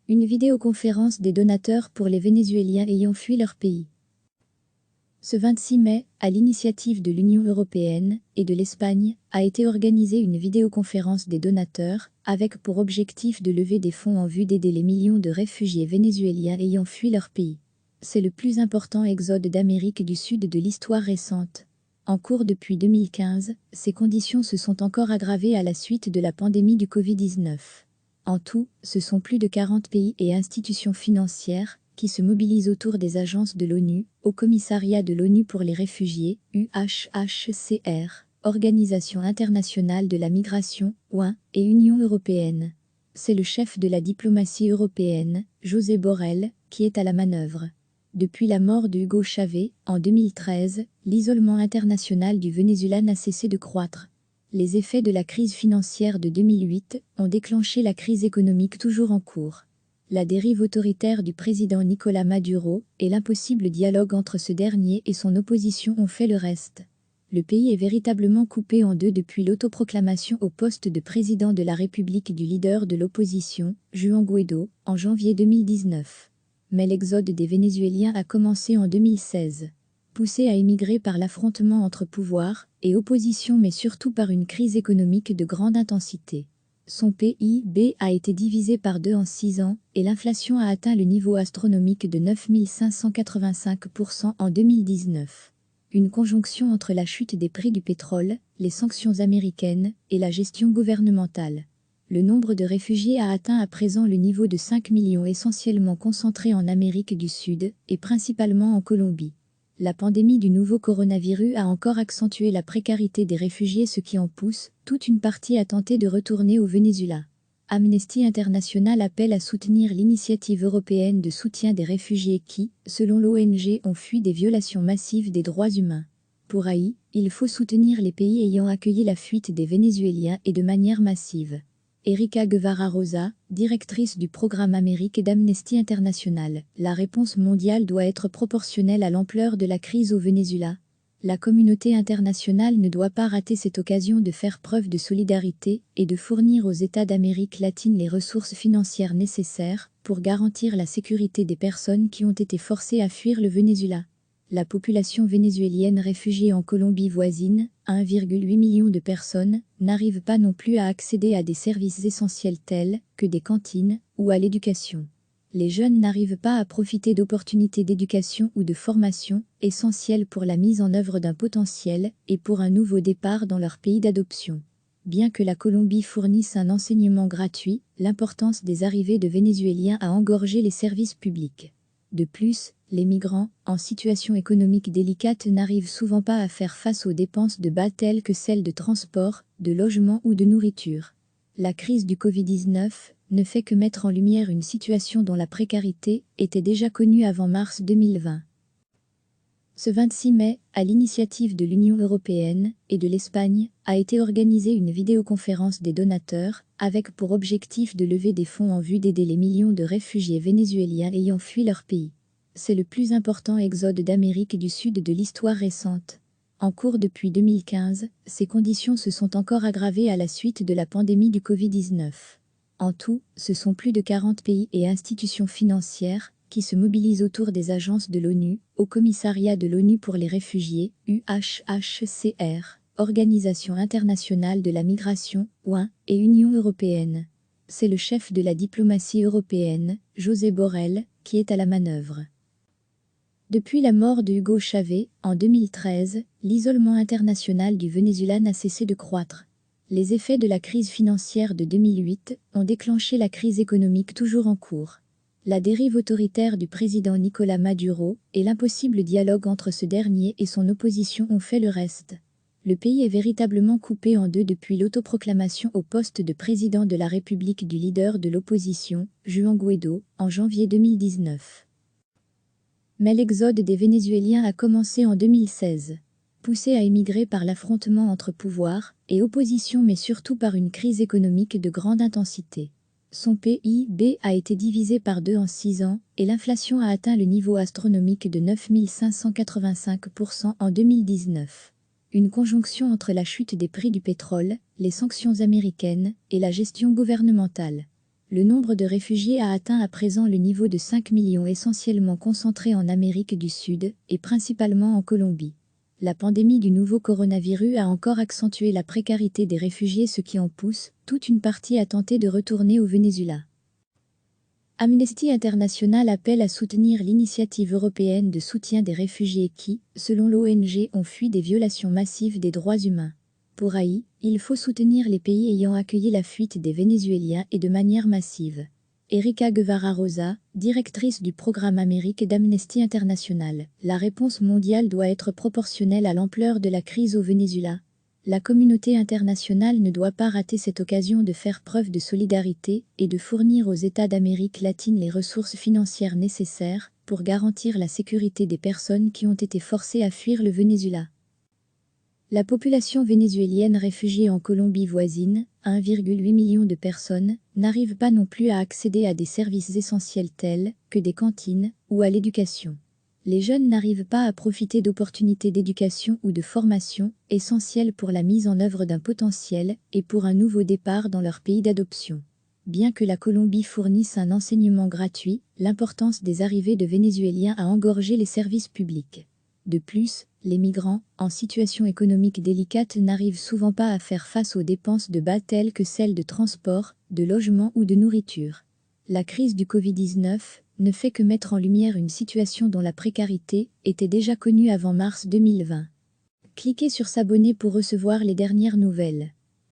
Une vidéoconférence des donateurs pour les Vénézuéliens ayant fui leur pays. Ce 26 mai, à l'initiative de l'Union européenne et de l'Espagne, a été organisée une vidéoconférence des donateurs, avec pour objectif de lever des fonds en vue d'aider les millions de réfugiés vénézuéliens ayant fui leur pays. C'est le plus important exode d'Amérique du Sud de l'histoire récente. En cours depuis 2015, ces conditions se sont encore aggravées à la suite de la pandémie du Covid-19. En tout, ce sont plus de 40 pays et institutions financières qui se mobilisent autour des agences de l'ONU, au Commissariat de l'ONU pour les réfugiés, UNHCR, Organisation internationale de la migration, OIM, et Union européenne. C'est le chef de la diplomatie européenne, José Borrell, qui est à la manœuvre. Depuis la mort de Hugo Chavez, en 2013, l'isolement international du Venezuela n'a cessé de croître. Les effets de la crise financière de 2008 ont déclenché la crise économique toujours en cours. La dérive autoritaire du président Nicolás Maduro et l'impossible dialogue entre ce dernier et son opposition ont fait le reste. Le pays est véritablement coupé en deux depuis l'autoproclamation au poste de président de la République du leader de l'opposition, Juan Guaidó, en janvier 2019. Mais l'exode des Vénézuéliens a commencé en 2016. Poussé à émigrer par l'affrontement entre pouvoir et opposition mais surtout par une crise économique de grande intensité. Son PIB a été divisé par 2 en 6 ans et l'inflation a atteint le niveau astronomique de 9 585% en 2019. Une conjonction entre la chute des prix du pétrole, les sanctions américaines et la gestion gouvernementale. Le nombre de réfugiés a atteint à présent le niveau de 5 millions essentiellement concentrés en Amérique du Sud et principalement en Colombie. La pandémie du nouveau coronavirus a encore accentué la précarité des réfugiés, ce qui en pousse toute une partie à tenter de retourner au Venezuela. Amnesty International appelle à soutenir l'initiative européenne de soutien des réfugiés qui, selon l'ONG, ont fui des violations massives des droits humains. Pour AI, il faut soutenir les pays ayant accueilli la fuite des Vénézuéliens et de manière massive. Erika Guevara Rosa, directrice du programme Amérique d'Amnesty International, la réponse mondiale doit être proportionnelle à l'ampleur de la crise au Venezuela. La communauté internationale ne doit pas rater cette occasion de faire preuve de solidarité et de fournir aux États d'Amérique latine les ressources financières nécessaires pour garantir la sécurité des personnes qui ont été forcées à fuir le Venezuela. La population vénézuélienne réfugiée en Colombie voisine, 1,8 million de personnes, n'arrive pas non plus à accéder à des services essentiels tels que des cantines ou à l'éducation. Les jeunes n'arrivent pas à profiter d'opportunités d'éducation ou de formation essentielles pour la mise en œuvre d'un potentiel et pour un nouveau départ dans leur pays d'adoption. Bien que la Colombie fournisse un enseignement gratuit, l'importance des arrivées de Vénézuéliens a engorgé les services publics. De plus, les migrants, en situation économique délicate, n'arrivent souvent pas à faire face aux dépenses de base telles que celles de transport, de logement ou de nourriture. La crise du Covid-19 ne fait que mettre en lumière une situation dont la précarité était déjà connue avant mars 2020. Ce 26 mai, à l'initiative de l'Union européenne et de l'Espagne, a été organisée une vidéoconférence des donateurs, avec pour objectif de lever des fonds en vue d'aider les millions de réfugiés vénézuéliens ayant fui leur pays. C'est le plus important exode d'Amérique du Sud de l'histoire récente. En cours depuis 2015, ces conditions se sont encore aggravées à la suite de la pandémie du Covid-19. En tout, ce sont plus de 40 pays et institutions financières qui se mobilisent autour des agences de l'ONU, au Commissariat de l'ONU pour les réfugiés, UNHCR, Organisation internationale de la migration, OIM, et Union européenne. C'est le chef de la diplomatie européenne, José Borrell, qui est à la manœuvre. Depuis la mort de Hugo Chavez, en 2013, l'isolement international du Venezuela n'a cessé de croître. Les effets de la crise financière de 2008 ont déclenché la crise économique toujours en cours. La dérive autoritaire du président Nicolás Maduro et l'impossible dialogue entre ce dernier et son opposition ont fait le reste. Le pays est véritablement coupé en deux depuis l'autoproclamation au poste de président de la République du leader de l'opposition, Juan Guaidó, en janvier 2019. Mais l'exode des Vénézuéliens a commencé en 2016. Poussé à émigrer par l'affrontement entre pouvoir et opposition mais surtout par une crise économique de grande intensité. Son PIB a été divisé par 2 en 6 ans et l'inflation a atteint le niveau astronomique de 9 585% en 2019. Une conjonction entre la chute des prix du pétrole, les sanctions américaines et la gestion gouvernementale. Le nombre de réfugiés a atteint à présent le niveau de 5 millions, essentiellement concentrés en Amérique du Sud et principalement en Colombie. La pandémie du nouveau coronavirus a encore accentué la précarité des réfugiés, ce qui en pousse toute une partie à tenter de retourner au Venezuela. Amnesty International appelle à soutenir l'initiative européenne de soutien des réfugiés qui, selon l'ONG, ont fui des violations massives des droits humains. Pour AI, il faut soutenir les pays ayant accueilli la fuite des Vénézuéliens et de manière massive. Erika Guevara Rosa, directrice du programme Amérique d'Amnesty International. La réponse mondiale doit être proportionnelle à l'ampleur de la crise au Venezuela. La communauté internationale ne doit pas rater cette occasion de faire preuve de solidarité et de fournir aux États d'Amérique latine les ressources financières nécessaires pour garantir la sécurité des personnes qui ont été forcées à fuir le Venezuela. La population vénézuélienne réfugiée en Colombie voisine, 1,8 million de personnes, n'arrive pas non plus à accéder à des services essentiels tels que des cantines ou à l'éducation. Les jeunes n'arrivent pas à profiter d'opportunités d'éducation ou de formation essentielles pour la mise en œuvre d'un potentiel et pour un nouveau départ dans leur pays d'adoption. Bien que la Colombie fournisse un enseignement gratuit, l'importance des arrivées de Vénézuéliens a engorgé les services publics. De plus, les migrants, en situation économique délicate, n'arrivent souvent pas à faire face aux dépenses de base telles que celles de transport, de logement ou de nourriture. La crise du Covid-19 ne fait que mettre en lumière une situation dont la précarité était déjà connue avant mars 2020. Cliquez sur s'abonner pour recevoir les dernières nouvelles.